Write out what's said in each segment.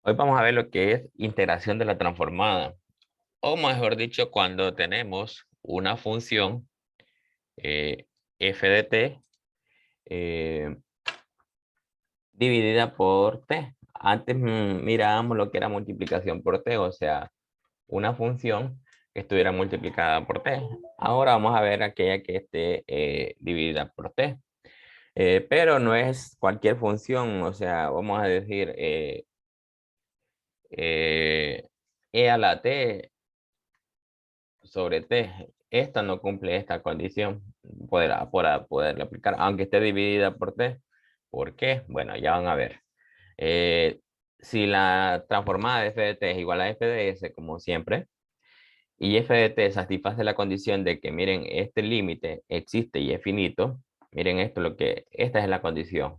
Hoy vamos a ver lo que es integración de la transformada, o mejor dicho, cuando tenemos una función f de t eh, dividida por t. Antes mirábamos lo que era multiplicación por t, o sea, una función que estuviera multiplicada por t. Ahora vamos a ver aquella que esté dividida por t. Pero no es cualquier función, o sea, vamos a decir e a la t sobre t. Esta no cumple esta condición para poderla aplicar, aunque esté dividida por t. ¿Por qué? Bueno, ya van a ver. Eh, si la transformada de f de t es igual a f de s, como siempre, y f de t satisface la condición de que, miren, este límite existe y es finito, miren esto, esta es la condición,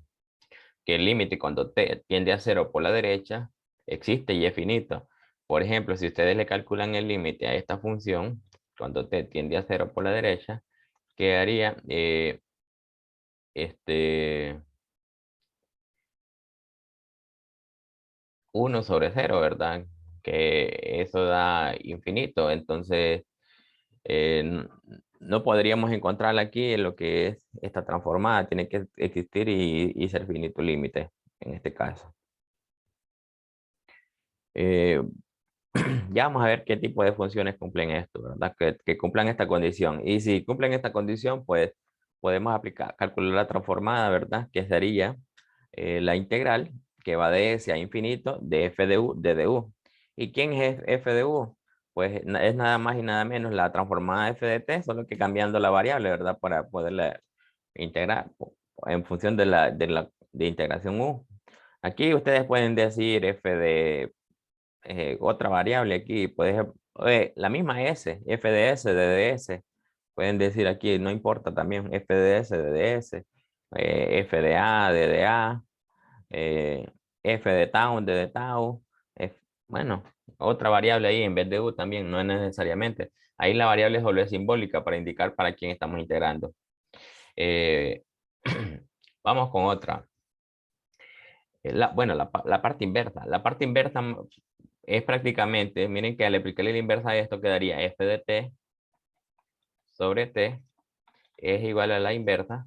que el límite cuando t tiende a cero por la derecha, existe y es finito. Por ejemplo, si ustedes le calculan el límite a esta función, cuando t tiende a cero por la derecha, quedaría este 1 sobre cero, ¿verdad? Que eso da infinito. Entonces, no podríamos encontrarla aquí en lo que es esta transformada. Tiene que existir y ser finito límite en este caso. Eh, ya vamos a ver qué tipo de funciones cumplen esto, ¿verdad? Que cumplan esta condición. Y si cumplen esta condición, pues podemos calcular la transformada, ¿verdad? Que sería la integral que va de s a infinito de f de u de du. ¿Y quién es f de u? Pues es nada más y nada menos la transformada de f de t, solo que cambiando la variable, ¿verdad? Para poderla integrar en función de integración u. Aquí ustedes pueden decir f de otra variable aquí, puedes, la misma s, f de s, d de s, pueden decir aquí, no importa también, f de s, d de s, f de a, d de a, eh, f de tau, d de tau, bueno, otra variable ahí en vez de u también, no es necesariamente. Ahí la variable solo es simbólica para indicar para quién estamos integrando. Eh, vamos con otra. Bueno, la parte inversa. La parte inversa es prácticamente, miren que al aplicarle la inversa a esto quedaría f de t sobre t es igual a la inversa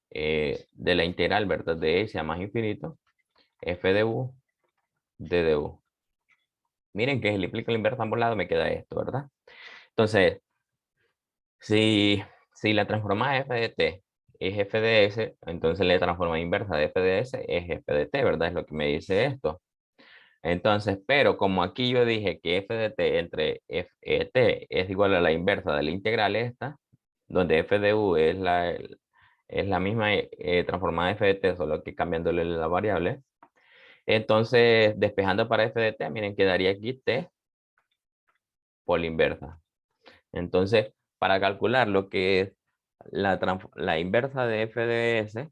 de la integral, ¿verdad? De s a más infinito, f de u de du. Miren que si le aplico la inversa a ambos lados me queda esto, ¿verdad? Entonces, si, si la transformada f de t es f de s, entonces la transformada inversa de f de s es f de t, ¿verdad? Es lo que me dice esto. Entonces, pero como aquí yo dije que f de t entre f de t es igual a la inversa de la integral esta, donde f de u es la misma transformada de f de t, solo que cambiándole la variable. Entonces, despejando para f de t, miren, quedaría aquí t por la inversa. Entonces, para calcular lo que es la inversa de f de s,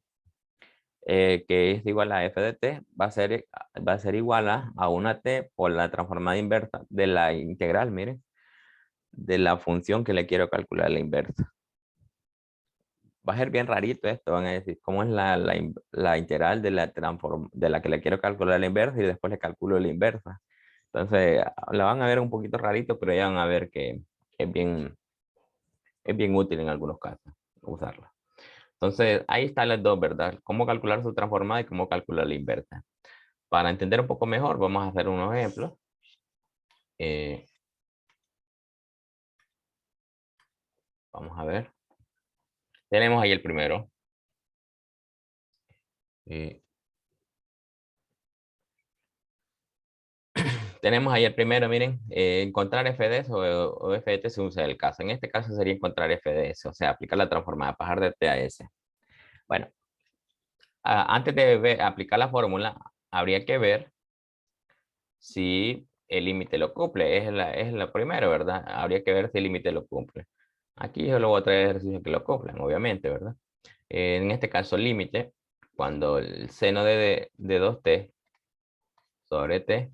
que es igual a f de t, va a ser igual a una t por la transformada inversa de la integral, miren, de la función que le quiero calcular la inversa. Va a ser bien rarito esto, van a decir, ¿cómo es la integral de la que le quiero calcular la inversa y después le calculo la inversa? Entonces, la van a ver un poquito rarito, pero ya van a ver que es es bien útil en algunos casos usarla. Entonces, ahí están las dos, ¿verdad? Cómo calcular su transformada y cómo calcular la inversa. Para entender un poco mejor, vamos a hacer unos ejemplos. Eh, vamos a ver. Tenemos ahí el primero. Eh, tenemos ahí el primero, miren, encontrar f de s o f de t según sea el caso. En este caso sería encontrar f de s, o sea, aplicar la transformada, pasar de t a s. Bueno, antes de aplicar la fórmula, habría que ver si el límite lo cumple. Es la primera, ¿verdad? Habría que ver si el límite lo cumple. Aquí yo le voy a traer ejercicios que lo cumplan, obviamente, ¿verdad? En este caso, límite, cuando el seno de 2t sobre t,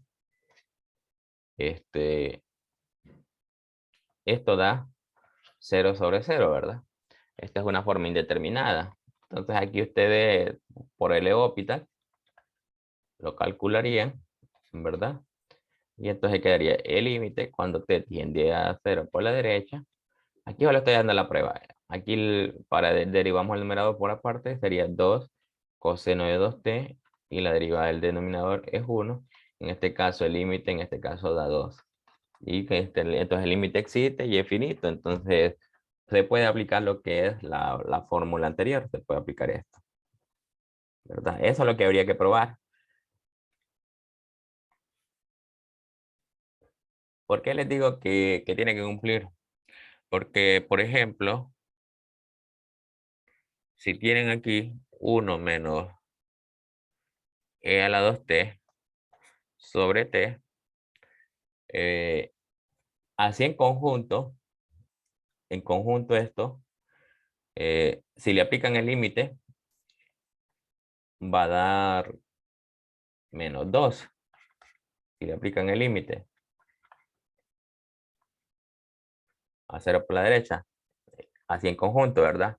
esto da 0 sobre 0, ¿verdad? Esta es una forma indeterminada. Entonces aquí ustedes, por el L'Hopital, lo calcularían ¿verdad? Y entonces quedaría el límite cuando t tiende a 0 por la derecha. Aquí yo le estoy dando la prueba. Aquí derivamos el numerador por aparte, sería 2 coseno de 2t y la derivada del denominador es 1. En este caso el límite, en este caso da 2. Y que entonces el límite existe y es finito. Entonces se puede aplicar lo que es la fórmula anterior. Se puede aplicar esto, ¿verdad? Eso es lo que habría que probar. ¿Por qué les digo que tiene que cumplir? Porque, por ejemplo, si tienen aquí 1 menos e a la 2t sobre t, así en conjunto esto, si le aplican el límite, va a dar menos 2. Si le aplican el límite a 0 por la derecha, así en conjunto, ¿verdad?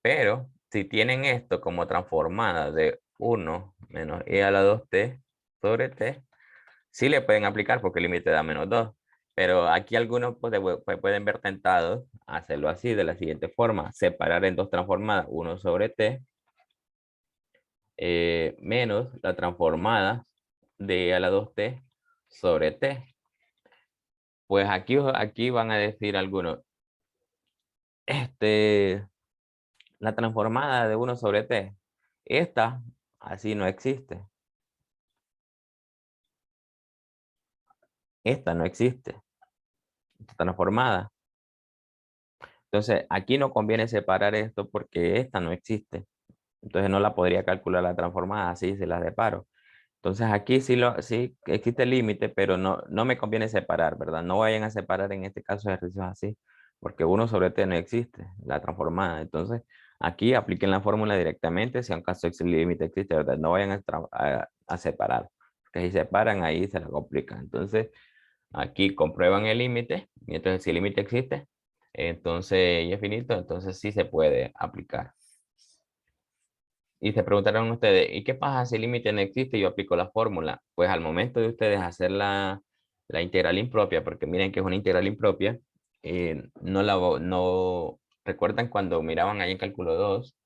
Pero si tienen esto como transformada de 1 menos e a la 2t sobre t, sí le pueden aplicar porque el límite da menos 2. Pero aquí algunos pueden ver tentados a hacerlo así, de la siguiente forma. Separar en dos transformadas, 1 sobre t, menos la transformada de e a la 2t sobre t. Pues aquí van a decir algunos, la transformada de 1 sobre t, esta así no existe. Esta no existe, esta transformada. Entonces, aquí no conviene separar esto porque esta no existe. Entonces no la podría calcular la transformada, así se la separo. Entonces aquí sí existe el límite, pero no me conviene separar, ¿verdad? No vayan a separar en este caso ejercicios así, porque 1 sobre t no existe, la transformada. Entonces aquí apliquen la fórmula directamente, si acaso el límite existe, ¿verdad? No vayan a separar, porque si separan ahí se la complican. Entonces aquí comprueban el límite, y entonces si el límite existe, entonces y es finito, entonces sí se puede aplicar. Y se preguntarán ustedes, ¿y qué pasa si el límite no existe y yo aplico la fórmula? Pues al momento de ustedes hacer la integral impropia, porque miren que es una integral impropia, no recuerdan cuando miraban ahí en cálculo 2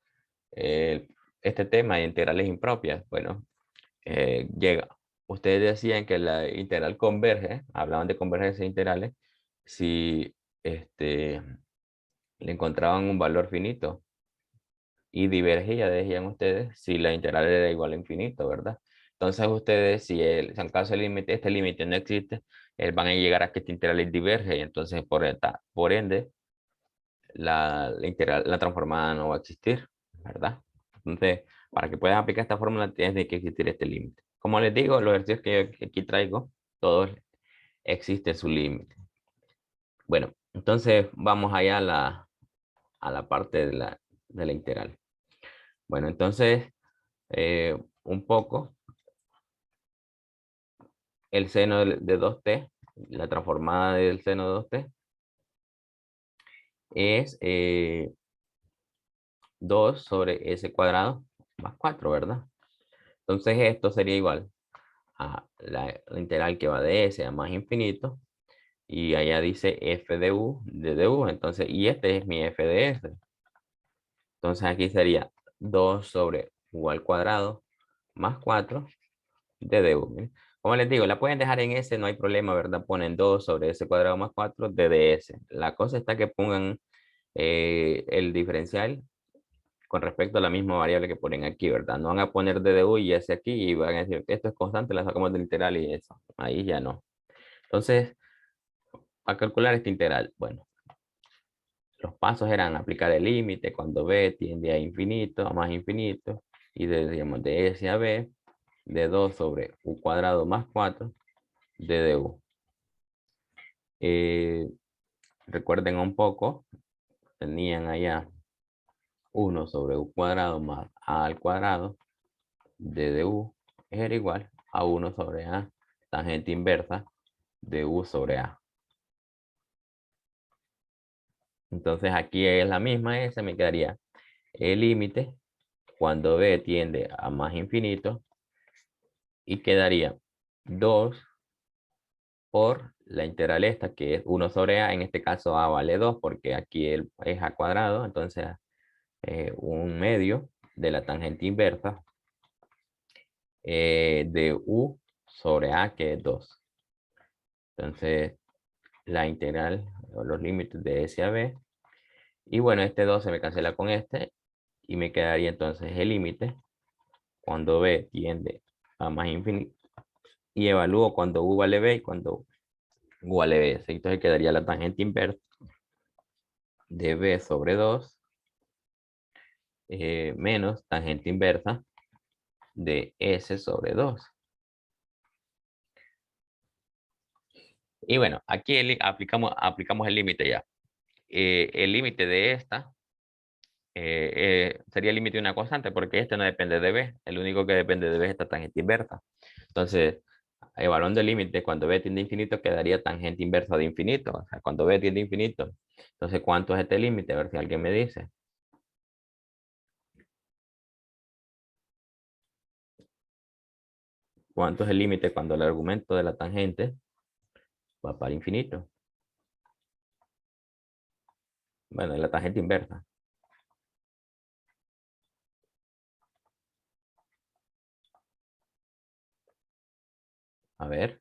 este tema de integrales impropias. Bueno, ustedes decían que la integral converge, hablaban de convergencia de integrales, si le encontraban un valor finito. Y divergía, decían ustedes, si la integral era igual a infinito, ¿verdad? Entonces ustedes, si en caso este límite no existe, van a llegar a que esta integral diverge, y entonces por ende, la transformada no va a existir, ¿verdad? Entonces, para que puedan aplicar esta fórmula, tiene que existir este límite. Como les digo, los ejercicios que yo aquí traigo, todos existe su límite. Bueno, entonces vamos allá a la parte de la integral. Bueno, entonces, un poco, el seno de 2t, la transformada del seno de 2t, es 2 sobre s cuadrado más 4, ¿verdad? Entonces esto sería igual a la integral que va de s a más infinito, y allá dice f de u, de du, entonces, y este es mi f de s. Entonces aquí sería 2 sobre u al cuadrado más 4 de du. ¿Miren? Como les digo, la pueden dejar en S, no hay problema, ¿verdad? Ponen 2 sobre S cuadrado más 4 de ds. La cosa está que pongan el diferencial con respecto a la misma variable que ponen aquí, ¿verdad? No van a poner ddu y S aquí y van a decir que esto es constante, la sacamos del integral y eso. Ahí ya no. Entonces, a calcular este integral, bueno, los pasos eran aplicar el límite cuando b tiende a infinito, a más infinito, y digamos, de S a b, de 2 sobre u cuadrado más 4 de du. Recuerden un poco, tenían allá 1 sobre u cuadrado más a al cuadrado de du era igual a 1 sobre a tangente inversa de u sobre a. Entonces aquí es la misma S, me quedaría el límite cuando b tiende a más infinito y quedaría 2 por la integral esta, que es 1 sobre a. En este caso a vale 2 porque aquí es a cuadrado, entonces 1/2 de la tangente inversa de u sobre a, que es 2. Entonces, la integral, o los límites de s a b. Y bueno, este 2 se me cancela con este. Y me quedaría entonces el límite cuando b tiende a más infinito. Y evalúo cuando u vale b y cuando u vale b. Entonces quedaría la tangente inversa de b sobre 2 menos tangente inversa de s sobre 2. Y bueno, aquí aplicamos el límite ya. El límite de esta sería el límite de una constante, porque este no depende de b. El único que depende de b es esta tangente inversa. Entonces, evaluando el límite, cuando b tiende a infinito, quedaría tangente inversa de infinito. O sea, cuando b tiende a infinito. Entonces, ¿cuánto es este límite? A ver si alguien me dice. ¿Cuánto es el límite cuando el argumento de la tangente va para infinito? Bueno, la tangente inversa. A ver.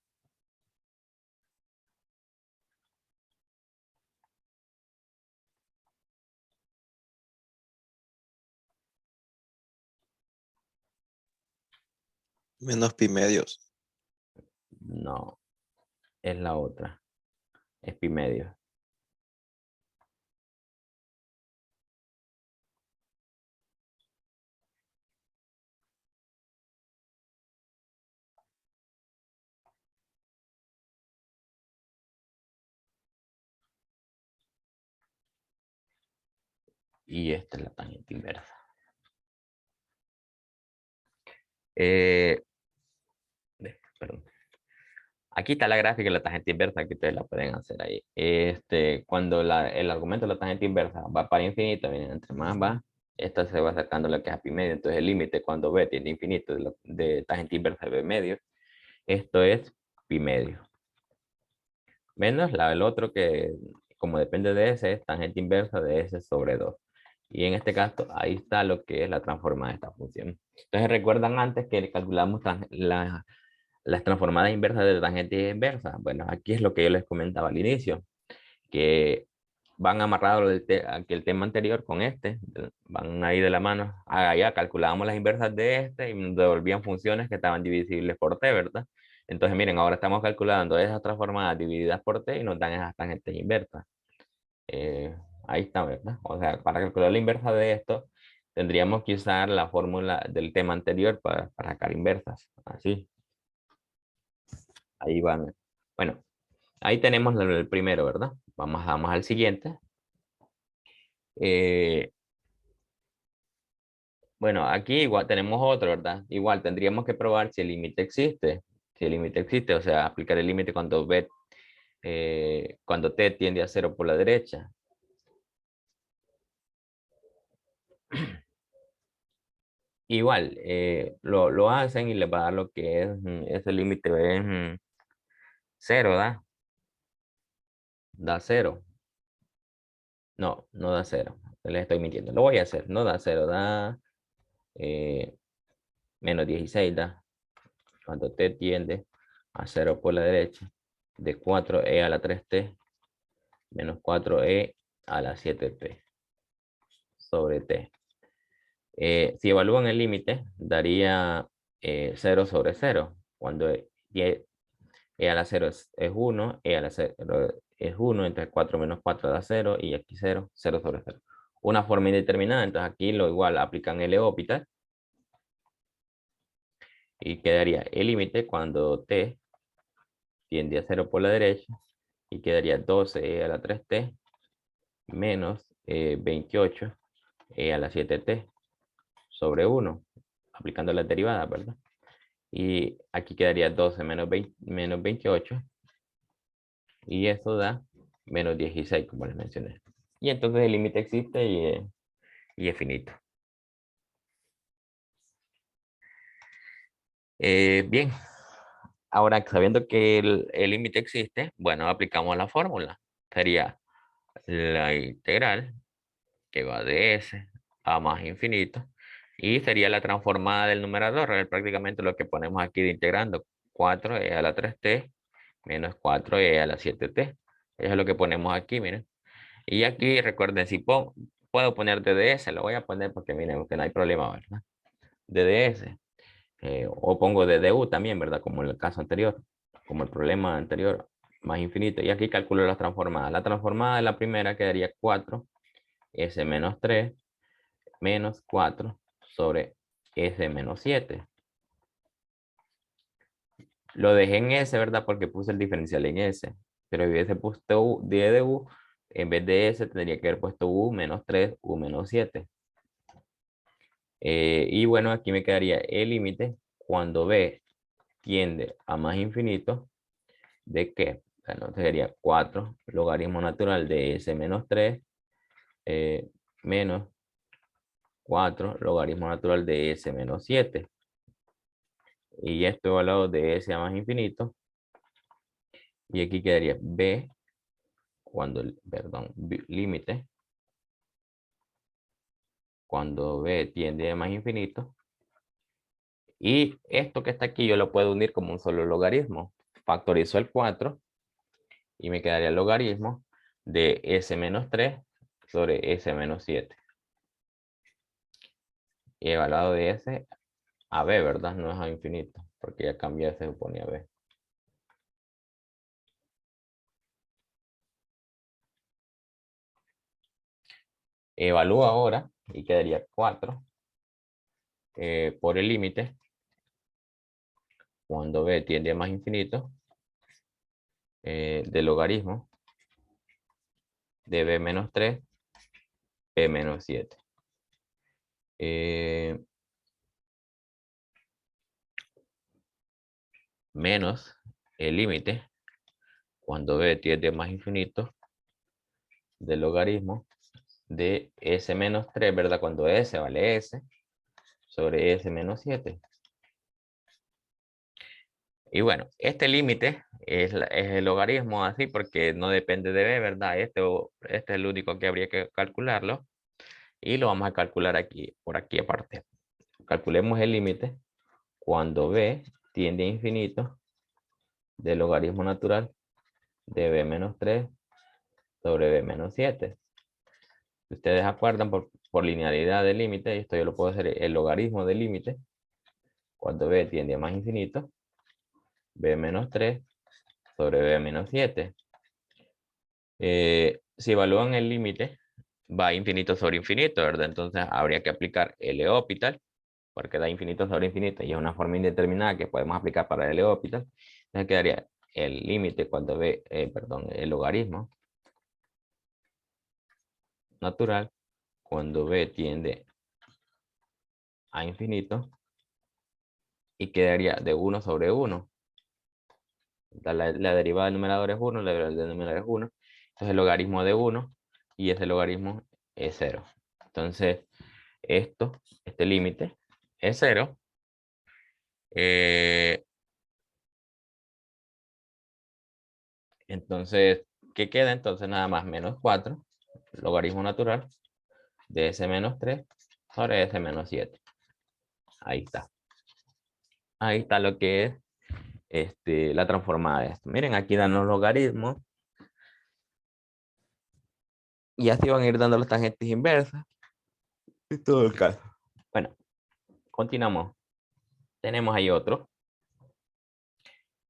Menos pi medios. No, es la otra. Es pi medio. Y esta es la tangente inversa. Perdón. Aquí está la gráfica de la tangente inversa que ustedes la pueden hacer ahí. Cuando el argumento de la tangente inversa va para infinito, entre más va, esta se va sacando la que es a pi medio. Entonces el límite cuando b tiende a infinito de tangente inversa de b medio, esto es pi medio. Menos el otro que, como depende de s, es tangente inversa de s sobre 2. Y en este caso, ahí está lo que es la transformada de esta función. Entonces recuerdan antes que calculamos las transformadas inversas de la tangente inversa. Bueno, aquí es lo que yo les comentaba al inicio, que van amarrados aquí el tema anterior con este, van ahí de la mano. Allá calculábamos las inversas de este y nos devolvían funciones que estaban divisibles por t, ¿verdad? Entonces, miren, ahora estamos calculando esas transformadas divididas por t y nos dan esas tangentes inversas. Ahí está, ¿verdad? O sea, para calcular la inversa de esto, tendríamos que usar la fórmula del tema anterior para sacar inversas. Así. Ahí van. Bueno, ahí tenemos el primero, ¿verdad? Vamos al siguiente. Eh, bueno, aquí igual tenemos otro, ¿verdad? Igual tendríamos que probar si el límite existe. Si el límite existe, o sea, aplicar el límite cuando t tiende a 0 por la derecha. Igual, lo hacen y les va a dar lo que es, ese límite es 0, ¿da? Da 0. No, no da 0. Les estoy mintiendo. Lo voy a hacer. No da 0, da menos 16, da. Cuando t tiende a 0 por la derecha, de 4e a la 3t menos 4e a la 7t sobre t. Si evalúan el límite, daría 0 sobre 0. Cuando e a la 0 es 1, e a la 0 es 1, entonces 4 menos 4 da 0, y aquí 0, 0 sobre 0. Una forma indeterminada, entonces aquí lo igual aplican el L'Hopital y quedaría el límite cuando t tiende a 0 por la derecha y quedaría 12e a la 3t menos 28 a la 7t sobre 1, aplicando las derivadas, ¿verdad? Y aquí quedaría 12 menos 28 y eso da menos 16, como les mencioné. Y entonces el límite existe y es finito. Bien, ahora sabiendo que el límite existe, bueno, aplicamos la fórmula. Sería la integral que va de s a más infinito. Y sería la transformada del numerador, es prácticamente lo que ponemos aquí de integrando. 4e a la 3t menos 4e a la 7t. Eso es lo que ponemos aquí, miren. Y aquí recuerden, si puedo poner DDS, lo voy a poner porque miren que no hay problema, ¿verdad? DDS. O pongo DDU también, ¿verdad? Como en el caso anterior, como el problema anterior, más infinito. Y aquí calculo las transformadas. La transformada de la primera quedaría 4s menos 3 menos 4 sobre s menos 7. Lo dejé en s, ¿verdad? Porque puse el diferencial en s. Pero si hubiese puesto u, de u, en vez de s tendría que haber puesto u menos 3, u menos 7. Y bueno, aquí me quedaría el límite cuando b tiende a más infinito. ¿De qué? Bueno, sería 4 logaritmo natural de s menos 3 menos 4 logaritmo natural de s menos 7. Y esto evaluado de s a más infinito. Y aquí quedaría b cuando, perdón, límite cuando b tiende a más infinito. Y esto que está aquí yo lo puedo unir como un solo logaritmo. Factorizo el 4 y me quedaría el logaritmo de s menos 3 sobre s menos 7. Y evaluado de s a b, ¿verdad? No es a infinito, porque ya cambié, se supone a b. Evalúo ahora y quedaría 4 por el límite cuando b tiende a más infinito del logaritmo de b menos 3, b menos 7. Menos el límite cuando b tiende a más infinito del logaritmo de s menos 3, ¿verdad? Cuando s vale s sobre s menos 7. Y bueno, este límite es el logaritmo así porque no depende de b, ¿verdad? Este es el único que habría que calcularlo. Y lo vamos a calcular aquí, por aquí aparte. Calculemos el límite cuando b tiende a infinito del logaritmo natural de b menos 3 sobre b menos 7. Si ustedes acuerdan por linealidad del límite, esto yo lo puedo hacer el logaritmo del límite cuando b tiende a más infinito, b menos 3 sobre b menos 7. Si evalúan el límite, va a infinito sobre infinito, ¿verdad? Entonces habría que aplicar L'Hopital, porque da infinito sobre infinito y es una forma indeterminada que podemos aplicar para el L'Hopital. Entonces quedaría el límite cuando b, perdón, el logaritmo natural cuando b tiende a infinito y quedaría de 1 sobre 1. La derivada del numerador es 1, la derivada del denominador es 1. Entonces el logaritmo de 1 y ese logaritmo es 0. Entonces este límite es 0. Entonces, ¿qué queda? Entonces nada más menos 4, logaritmo natural de s menos 3 sobre s menos 7. Ahí está. Ahí está lo que es la transformada de esto. Miren, aquí dan los logaritmos. Y así van a ir dando las tangentes inversas. En todo el caso. Bueno, continuamos. Tenemos ahí otro.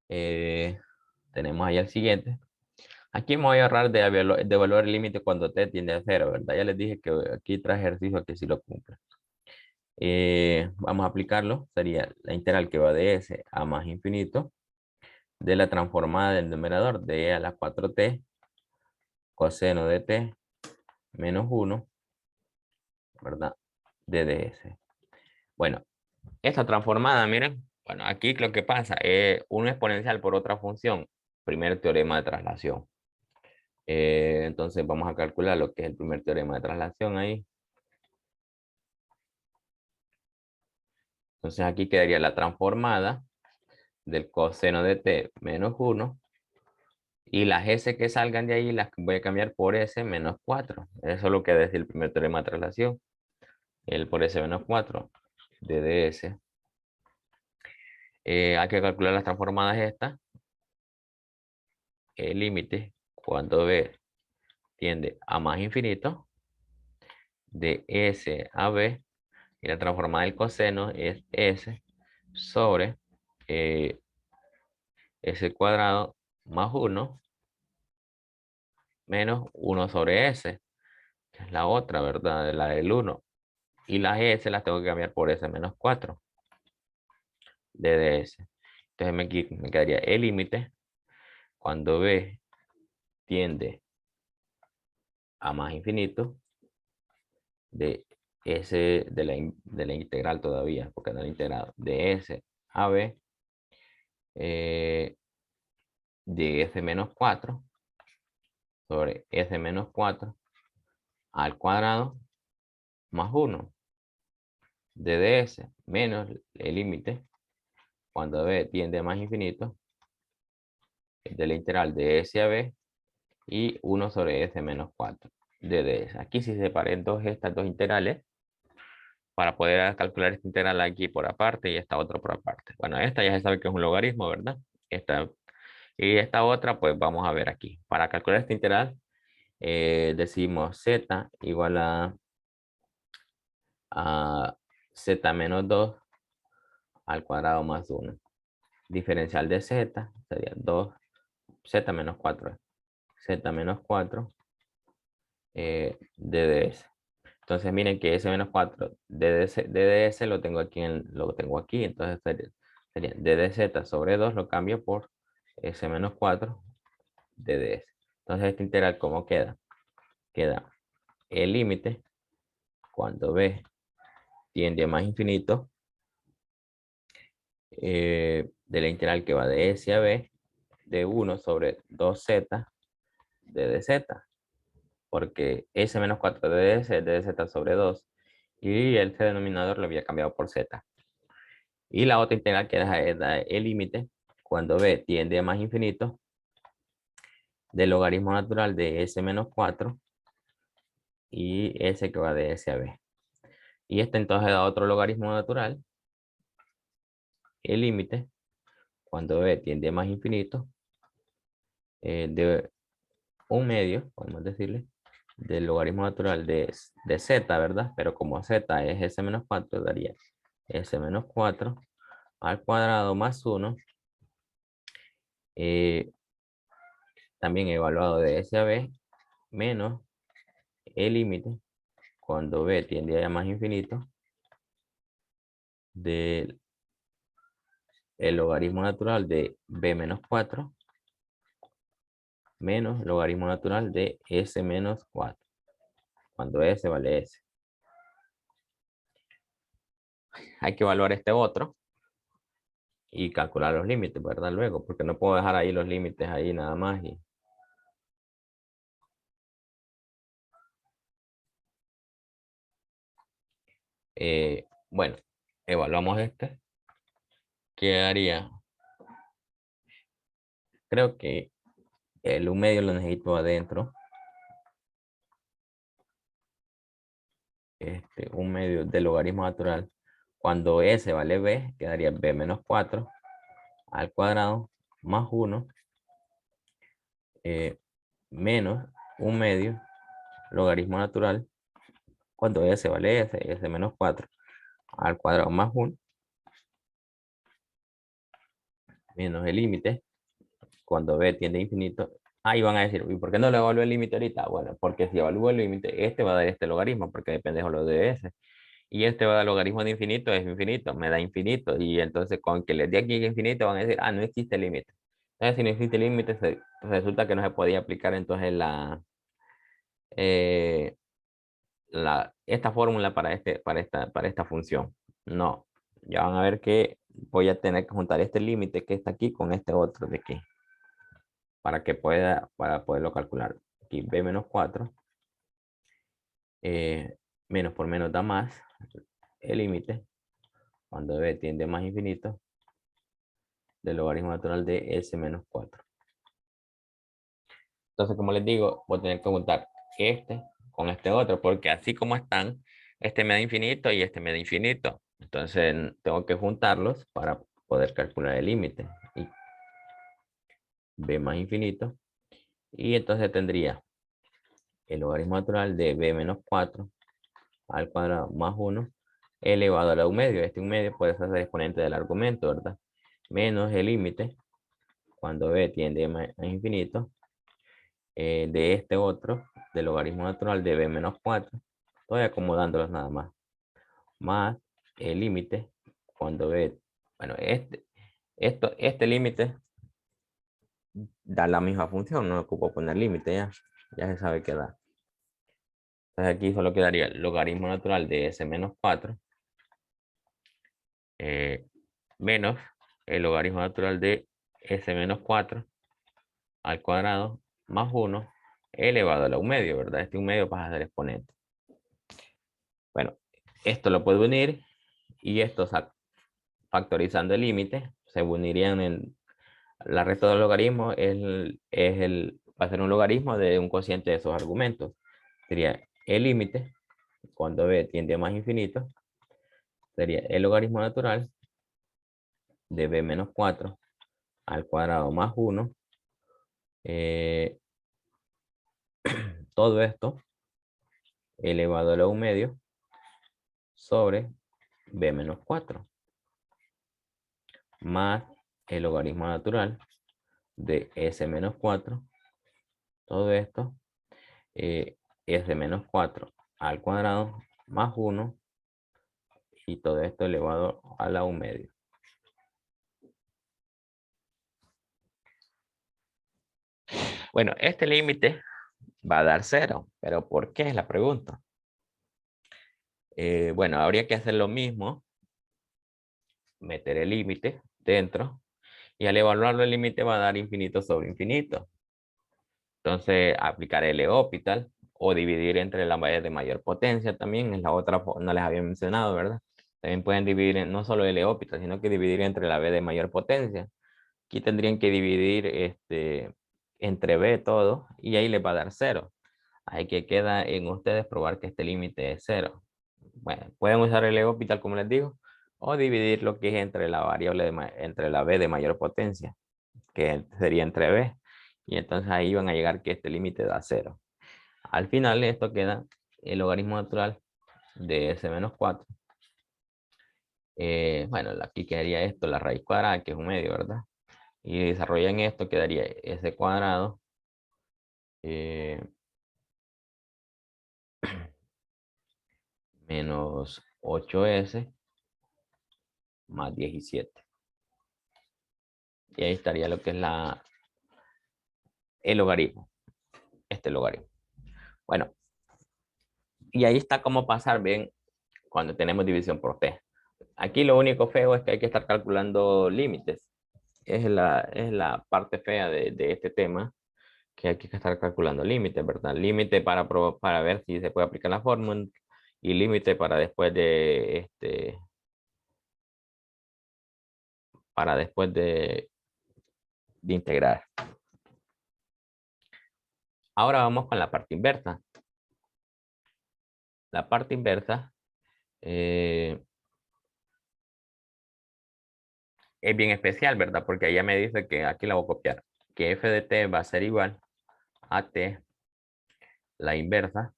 Tenemos ahí el siguiente. Aquí me voy a ahorrar de evaluar el límite cuando t tiende a 0, ¿verdad? Ya les dije que aquí trae ejercicio que sí lo cumple. Vamos a aplicarlo. Sería la integral que va de s a más infinito de la transformada del numerador de e a la 4t coseno de t menos 1, ¿verdad? De ds. Bueno, esta transformada, miren, bueno, aquí lo que pasa es un exponencial por otra función. Primer teorema de traslación. Entonces vamos a calcular lo que es el primer teorema de traslación ahí. Entonces aquí quedaría la transformada del coseno de t menos 1. Y las s que salgan de ahí las voy a cambiar por s menos 4. Eso es lo que decía el primer teorema de traslación. El por s menos 4 de ds. Hay que calcular las transformadas estas. El límite cuando b tiende a más infinito de s a b, y la transformada del coseno es s sobre s cuadrado más 1 menos 1 sobre s, que es la otra, ¿verdad? La del 1. Y las s las tengo que cambiar por s menos 4 de ds. Entonces me quedaría el límite cuando b tiende a más infinito de s de la integral todavía, porque no la integrado, de s a b de s menos 4 sobre s menos 4 al cuadrado más 1 de ds menos el límite cuando b tiende a más infinito de la integral de s a b y 1 sobre s menos 4 de ds. Aquí sí separé estas dos integrales para poder calcular esta integral aquí por aparte y esta otra por aparte. Bueno, esta ya se sabe que es un logaritmo, ¿verdad? Y esta otra, pues vamos a ver aquí. Para calcular esta integral, decimos z igual a z menos 2 al cuadrado más 1. Diferencial de z sería 2, z menos 4. Z menos 4 de ds. Entonces miren que s menos 4 de ds lo tengo aquí, entonces sería d de z sobre 2 lo cambio por s menos 4 de ds. Entonces esta integral, ¿cómo queda? Queda el límite cuando b tiende a más infinito de la integral que va de s a b de 1 sobre 2z de dz, porque s menos 4 de ds es dz sobre 2 y el denominador lo había cambiado por z. Y la otra integral que es el límite cuando b tiende a más infinito del logaritmo natural de s menos 4 y s que va de s a b. Y este entonces da otro logaritmo natural, el límite cuando b tiende a más infinito de un medio, podemos decirle, del logaritmo natural de z, ¿verdad? Pero como z es s menos 4, daría s menos 4 al cuadrado más 1, también evaluado de s a b, menos el límite cuando b tiende a más infinito del logaritmo natural de b menos 4 menos logaritmo natural de s menos 4, cuando s vale s. Hay que evaluar este otro y calcular los límites, ¿verdad? Luego, porque no puedo dejar ahí los límites ahí nada más. Bueno, evaluamos este. Quedaría, creo que el 1 medio lo necesito adentro. 1 medio del logaritmo natural. Cuando s vale b, quedaría b menos 4 al cuadrado más 1 menos 1 medio logaritmo natural. Cuando s vale s menos 4 al cuadrado más 1 menos el límite cuando b tiende a infinito. Ahí van a decir, ¿y por qué no le evalúo el límite ahorita? Bueno, porque si evalúo el límite, este va a dar este logaritmo, porque depende de lo de s. Y este va a dar logaritmo de infinito, es infinito, me da infinito. Y entonces con que les dé aquí infinito van a decir, ah, no existe límite. Entonces si no existe límite, resulta que no se podía aplicar entonces eh, esta fórmula para esta función. No, ya van a ver que voy a tener que juntar este límite que está aquí con este otro de aquí. Para poderlo calcular. Aquí b menos 4, menos por menos da más, el límite, cuando b tiende a más infinito, del logaritmo natural de S menos 4. Entonces, como les digo, voy a tener que juntar este con este otro, porque así como están, este me da infinito y este me da infinito. Entonces, tengo que juntarlos para poder calcular el límite. Y b más infinito. Y entonces tendría el logaritmo natural de b menos 4 al cuadrado más 1 elevado a la un medio. Este un medio puede ser exponente del argumento, ¿verdad? Menos el límite, cuando b tiende a infinito, de este otro, del logaritmo natural de b menos 4. Estoy acomodándolos nada más el límite, cuando b, bueno, este límite da la misma función, no ocupo poner límite ya se sabe que da. Entonces aquí solo quedaría el logaritmo natural de s menos 4 menos el logaritmo natural de s menos 4 al cuadrado más 1 elevado a la un medio, ¿verdad? Este un medio pasa a ser exponente. Bueno, esto lo puedo unir y esto factorizando el límite se unirían en la resta de los logaritmos va a ser un logaritmo de un cociente de esos argumentos. Sería el límite cuando b tiende a más infinito, sería el logaritmo natural de b menos 4 al cuadrado más 1. Todo esto elevado a la un medio sobre b menos 4 más el logaritmo natural de s menos 4. Todo esto s menos 4 al cuadrado más 1 y todo esto elevado a la un medio. Bueno, este límite va a dar 0, pero ¿por qué es la pregunta? Bueno, habría que hacer lo mismo, meter el límite dentro, y al evaluarlo el límite va a dar infinito sobre infinito. Entonces, aplicar el L'Hopital o dividir entre la de mayor potencia también, es la otra, no les había mencionado, ¿verdad? También pueden dividir no solo el L'Hopital, sino que dividir entre la b de mayor potencia. Aquí tendrían que dividir entre b todo y ahí les va a dar 0. Ahí que queda en ustedes probar que este límite es 0. Bueno, pueden usar el L'Hopital como les digo, o dividir lo que es entre la variable entre la b de mayor potencia, que sería entre b. Y entonces ahí van a llegar que este límite da 0. Al final esto queda el logaritmo natural de s menos 4. Bueno, aquí quedaría esto, la raíz cuadrada, que es un medio, ¿verdad? Y desarrollan esto, quedaría s cuadrado menos 8s más 17. Y ahí estaría lo que es el logaritmo, este logaritmo. Bueno, y ahí está cómo pasar bien cuando tenemos división por t. Aquí lo único feo es que hay que estar calculando límites. Es la parte fea de este tema, que hay que estar calculando límites, ¿verdad? Límite para ver si se puede aplicar la fórmula y límite para después de integrar. Ahora vamos con la parte inversa. La parte inversa es bien especial, ¿verdad? Porque ella me dice que aquí la voy a copiar, que f de t va a ser igual a t, la inversa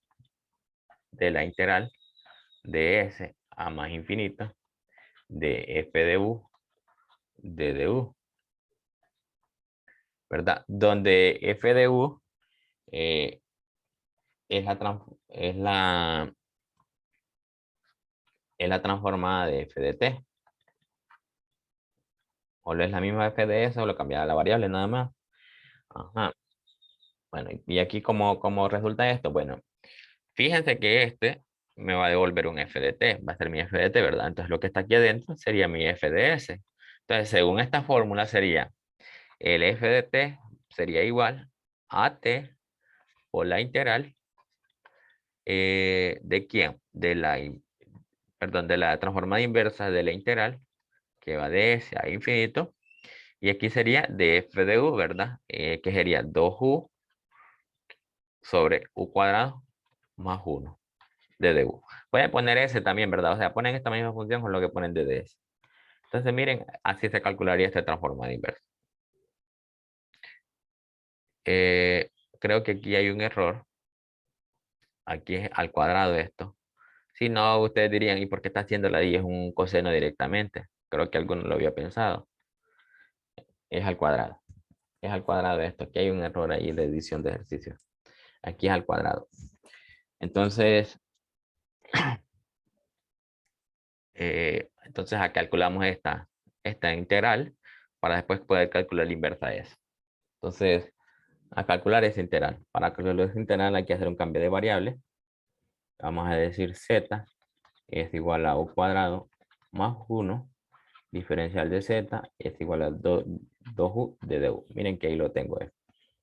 de la integral de s a más infinito de f de u de du, ¿verdad? Donde f de u eh, es la transformada de f de t. O lo es la misma f de s o lo cambia la variable nada más. Ajá. Bueno, y aquí como resulta esto, bueno, fíjense que este me va a devolver un f de t, va a ser mi f de t, ¿verdad? Entonces lo que está aquí adentro sería mi f de s. Entonces, según esta fórmula sería el f de t sería igual a t por la integral ¿de quién? De la transformada inversa de la integral, que va de s a infinito, Y aquí sería df de u, ¿verdad? Que sería 2u sobre u cuadrado más 1 de du. Pueden poner ese también, ¿verdad? O sea, ponen esta misma función con lo que ponen de ds. Entonces, miren, así se calcularía esta transformada inversa. Creo que aquí hay un error. Aquí es al cuadrado esto. Si no, ustedes dirían, ¿y por qué está haciendo la y es un coseno directamente? Creo que alguno lo había pensado. Es al cuadrado. Es al cuadrado esto. Aquí hay un error ahí de edición de ejercicio. Aquí es al cuadrado. Entonces, entonces calculamos esta integral para después poder calcular la inversa de eso. Entonces, a calcular esa integral. Para calcular esa integral hay que hacer un cambio de variable. Vamos a decir z es igual a u cuadrado más 1 diferencial de z es igual a 2u de du. Miren que ahí lo tengo.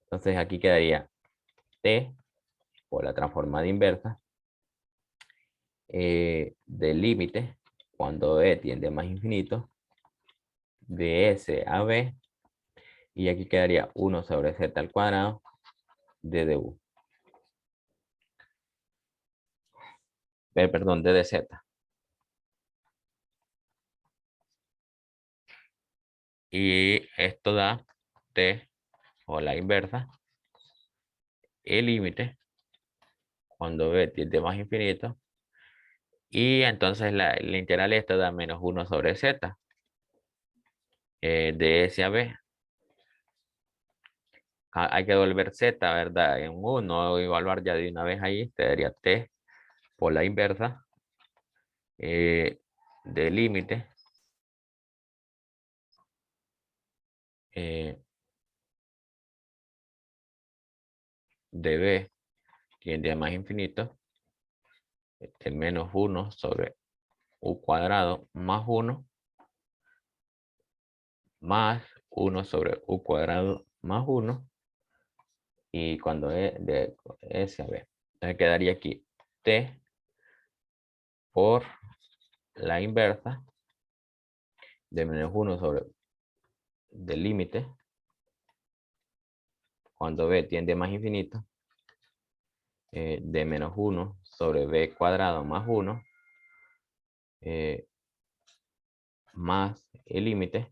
Entonces aquí quedaría t por la transformada inversa del límite cuando e tiende a más infinito de s a b, y aquí quedaría 1 sobre z al cuadrado de du. Perdón, de dz. Y esto da t o la inversa, el límite cuando b tiende a más infinito, y entonces la integral esta da menos 1 sobre z de s a b. Hay que devolver z, ¿verdad? En 1, evaluar ya de una vez ahí, te daría t por la inversa del límite de b tiende a más infinito, el menos 1 sobre u cuadrado más 1 más 1 sobre u cuadrado más 1, y cuando es de s a b. Entonces quedaría aquí t por la inversa de menos 1 sobre del límite cuando b tiende a más infinito de menos 1 sobre b cuadrado más 1 más el límite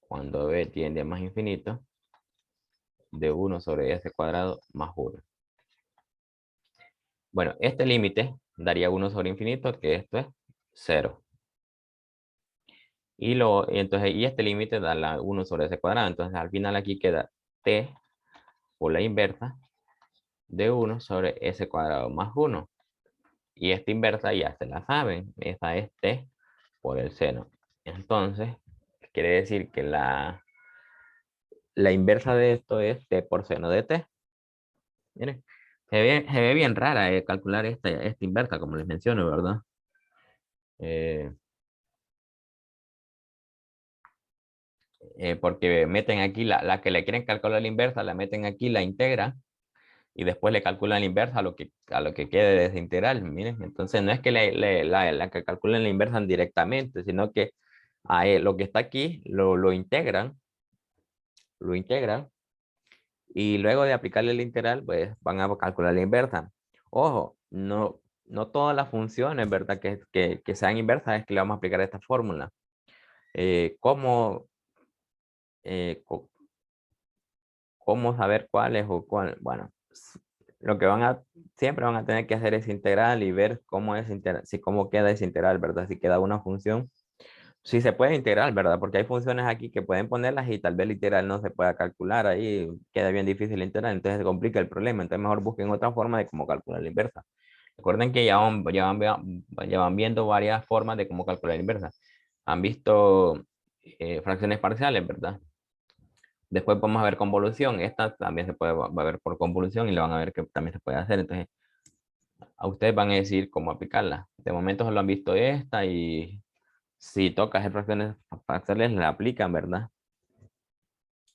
cuando b tiende a más infinito de 1 sobre s cuadrado más 1. Bueno, este límite daría 1 sobre infinito, que esto es 0. Y este límite da la 1 sobre s cuadrado. Entonces al final aquí queda t por la inversa de 1 sobre s cuadrado más 1. Y esta inversa ya se la saben. Esa es t por el seno. Entonces, quiere decir que la inversa de esto es t por seno de t. Miren, se ve bien rara calcular esta inversa, como les menciono, ¿verdad? Porque meten aquí la que le quieren calcular la inversa, la meten aquí, la integra, y después le calculan la inversa a lo que quede de esa integral. Miren, entonces no es que la que calculen la inversa directamente, sino que lo que está aquí lo integran, y luego de aplicarle la integral, pues van a calcular la inversa. Ojo, no todas las funciones, ¿verdad? Que sean inversas es que le vamos a aplicar esta fórmula. ¿Cómo, cómo saber cuál es o cuál? Bueno, lo que siempre van a tener que hacer es integral y ver cómo es si cómo queda esa integral, ¿verdad? Si queda una función. Sí se puede integrar, ¿verdad? Porque hay funciones aquí que pueden ponerlas y tal vez la integral no se pueda calcular, ahí queda bien difícil la integral, entonces se complica el problema. Entonces mejor busquen otra forma de cómo calcular la inversa. Recuerden que ya van viendo varias formas de cómo calcular la inversa. Han visto fracciones parciales, ¿verdad? Después vamos a ver convolución. Esta también se puede va a ver por convolución y le van a ver que también se puede hacer. Entonces, a ustedes van a decir cómo aplicarla. De momento solo han visto esta, y si toca hacer fracciones parciales, la aplican, ¿verdad?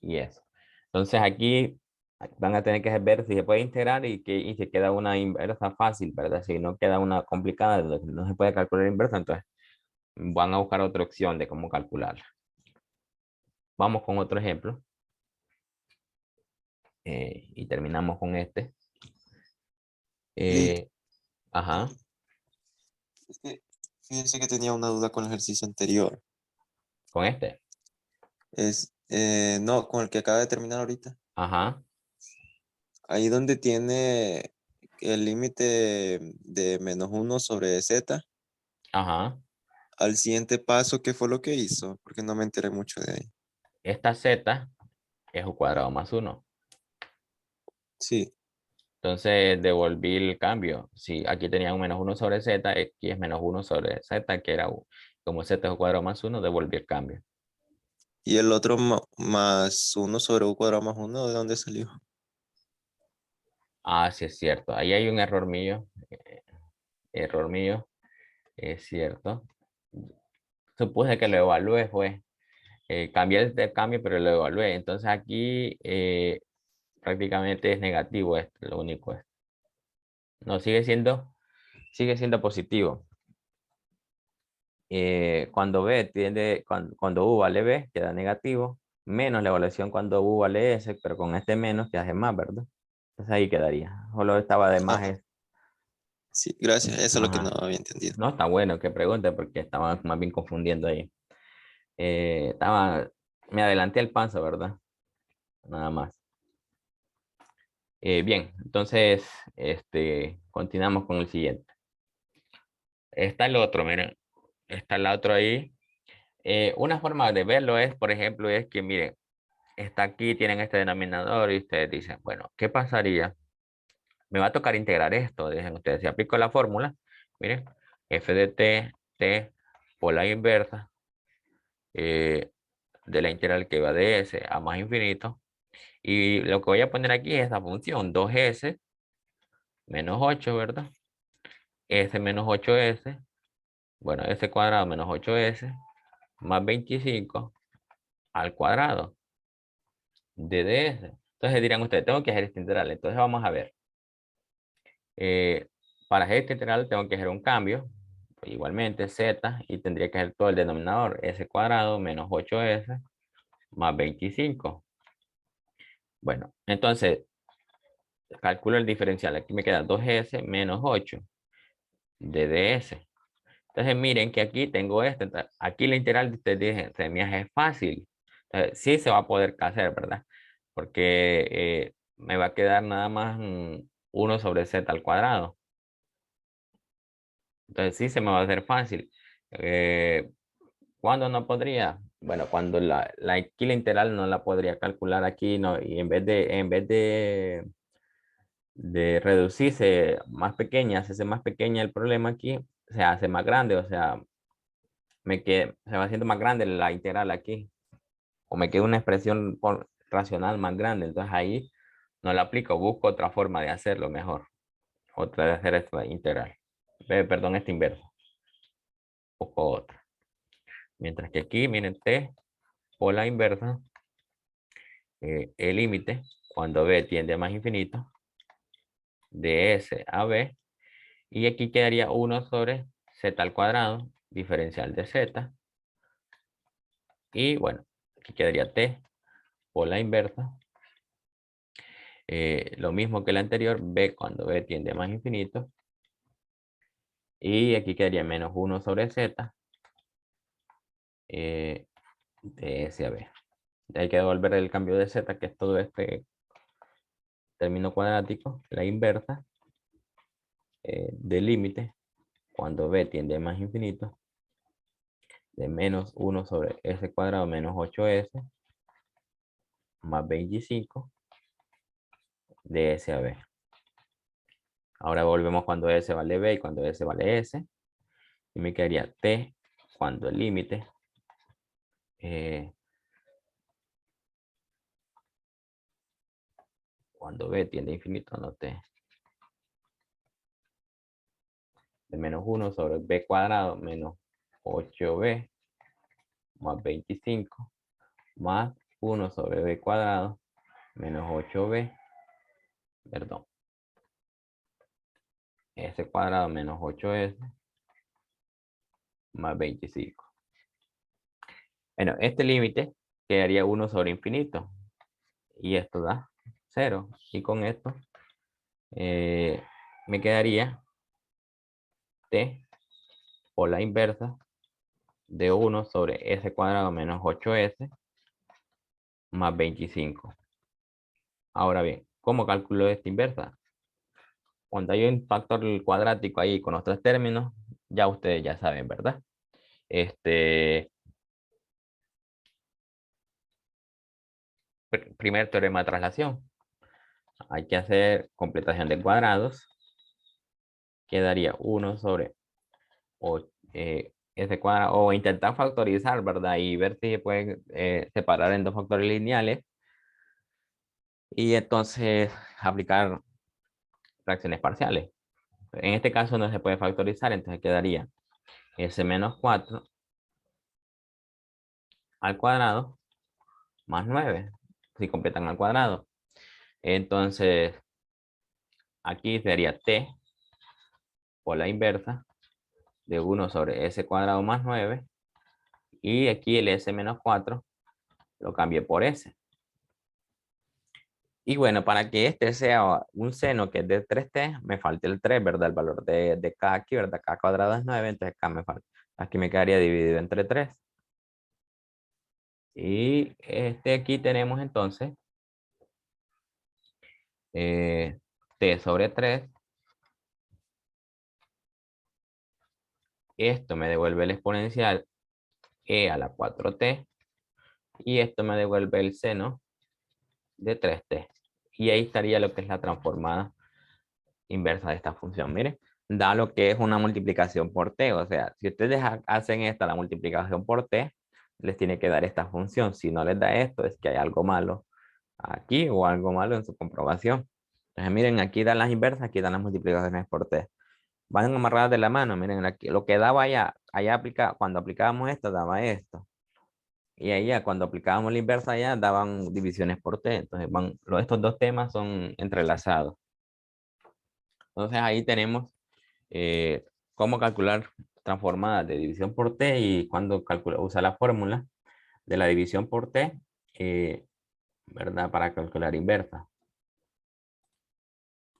Y eso. Entonces aquí van a tener que ver si se puede integrar y si queda una inversa fácil, ¿verdad? Si no queda una complicada, no se puede calcular inversa, entonces van a buscar otra opción de cómo calcularla. vamos con otro ejemplo. Y terminamos con este. Listo. Ajá, Es que fíjense que tenía una duda con el ejercicio anterior. con este. No, con el que acaba de terminar ahorita. Ajá, Ahí donde tiene el límite de -1 sobre z, ajá. al siguiente paso, ¿qué fue lo que hizo? Porque no me enteré mucho de ahí. Esta z es u cuadrado más 1. Sí. Entonces devolví el cambio. Si aquí tenía un -1 sobre z, aquí es -1 sobre z, que era u. Como z es u cuadrado más 1, devolví el cambio. Y el otro más 1 sobre u cuadrado más 1, ¿de dónde salió? Ah, sí es cierto. Ahí hay un error mío. Error mío. Es cierto. Supuse que lo evalué, fue. Cambié el cambio, pero lo evalué. Entonces aquí prácticamente es negativo esto, lo único es. No, sigue siendo positivo. Cuando B tiende, cuando U vale B, queda negativo, menos la evaluación cuando U vale S, pero con este menos que hace más, ¿verdad? Entonces ahí quedaría. Solo estaba de más. Ah, sí, gracias. Eso es lo que no Ajá. había entendido. No está bueno que pregunte porque estaba más bien confundiendo ahí. Me adelanté al panza, ¿verdad? Nada más. Bien, entonces, continuamos con el siguiente. Está el otro, miren. Está el otro ahí. Una forma de verlo es, por ejemplo, es que, miren, está aquí, tienen este denominador y ustedes dicen, bueno, ¿qué pasaría? Me va a tocar integrar esto. Dejen ustedes, si aplico la fórmula, miren, f de t por la inversa de la integral que va de s a más infinito. Y lo que voy a poner aquí es esta función, 2s menos 8, ¿verdad? S menos 8s, bueno, s cuadrado menos 8s, más 25 al cuadrado de ds. Entonces dirán ustedes, tengo que hacer esta integral. Entonces vamos a ver. Eh, para hacer esta integral tengo que hacer un cambio, igualmente z, y tendría que hacer todo el denominador, s cuadrado menos 8s más 25. Bueno, entonces calculo el diferencial. Aquí me queda 2s menos 8 de ds. Entonces miren que aquí tengo esto. Entonces, aquí la integral de ustedes dicen, se me hace fácil. Entonces, sí se va a poder hacer, ¿verdad? Porque me va a quedar nada más 1 sobre z al cuadrado. Entonces sí se me va a hacer fácil. ¿Cuándo no podría? Bueno, cuando aquí la integral no la podría calcular aquí, no, y en vez de reducirse más pequeña, hacerse más pequeña el problema aquí, se hace más grande, o sea, se va haciendo más grande la integral aquí, o me queda una expresión racional más grande, entonces ahí no la aplico, busco otra forma de hacerlo mejor, otra de hacer esta integral, perdón, esta inverso, busco otra. Mientras que aquí, miren, t por la inversa, el límite, cuando b tiende a más infinito, de s a b, y aquí quedaría 1 sobre z al cuadrado, diferencial de z, y bueno, aquí quedaría t por la inversa, lo mismo que el anterior, b cuando b tiende a más infinito, y aquí quedaría menos 1 sobre z, de s a b. Hay que devolver el cambio de z, que es todo este término cuadrático, la inversa del límite, cuando b tiende a más infinito, de menos 1 sobre s cuadrado menos 8s más 25 de s a b. Ahora volvemos cuando s vale b y cuando s vale s. Y me quedaría t cuando el límite cuando b tiende a infinito, no t, de menos 1 sobre b cuadrado menos 8b más 25 más 1 sobre b cuadrado menos 8b, perdón, s cuadrado menos 8s más 25. Bueno, este límite quedaría 1 sobre infinito. Y esto da 0. Y con esto me quedaría t o la inversa de 1 sobre s cuadrado menos 8s más 25. Ahora bien, ¿cómo calculo esta inversa? Cuando hay un factor cuadrático ahí con los tres términos, ya ustedes ya saben, ¿verdad? Primer teorema de traslación. Hay que hacer completación de cuadrados. Quedaría 1 sobre s cuadrado, o intentar factorizar, ¿verdad? Y ver si se puede separar en dos factores lineales. Y entonces aplicar fracciones parciales. En este caso no se puede factorizar, entonces quedaría s menos 4 al cuadrado más 9, si completan al cuadrado. Entonces, aquí sería t por la inversa de 1 sobre s cuadrado más 9. Y aquí el s menos 4 lo cambié por s. Y bueno, para que este sea un seno que es de 3t, me falta el 3, ¿verdad? El valor de k aquí, ¿verdad? K cuadrado es 9, entonces k me falta. Aquí me quedaría dividido entre 3. Y aquí tenemos entonces t sobre 3. Esto me devuelve el exponencial e a la 4t. Y esto me devuelve el seno de 3t. Y ahí estaría lo que es la transformada inversa de esta función. Miren, da lo que es una multiplicación por t. O sea, si ustedes hacen esta, la multiplicación por t, les tiene que dar esta función. Si no les da esto, es que hay algo malo aquí o algo malo en su comprobación. Entonces, miren, aquí dan las inversas, aquí dan las multiplicaciones por t. Van amarradas de la mano. Miren, aquí, lo que daba allá cuando aplicábamos esto, daba esto. Y allá, cuando aplicábamos la inversa allá, daban divisiones por t. Entonces, estos dos temas son entrelazados. Entonces, ahí tenemos cómo calcular transformadas de división por t y cuando usa la fórmula de la división por t, ¿verdad? Para calcular inversa.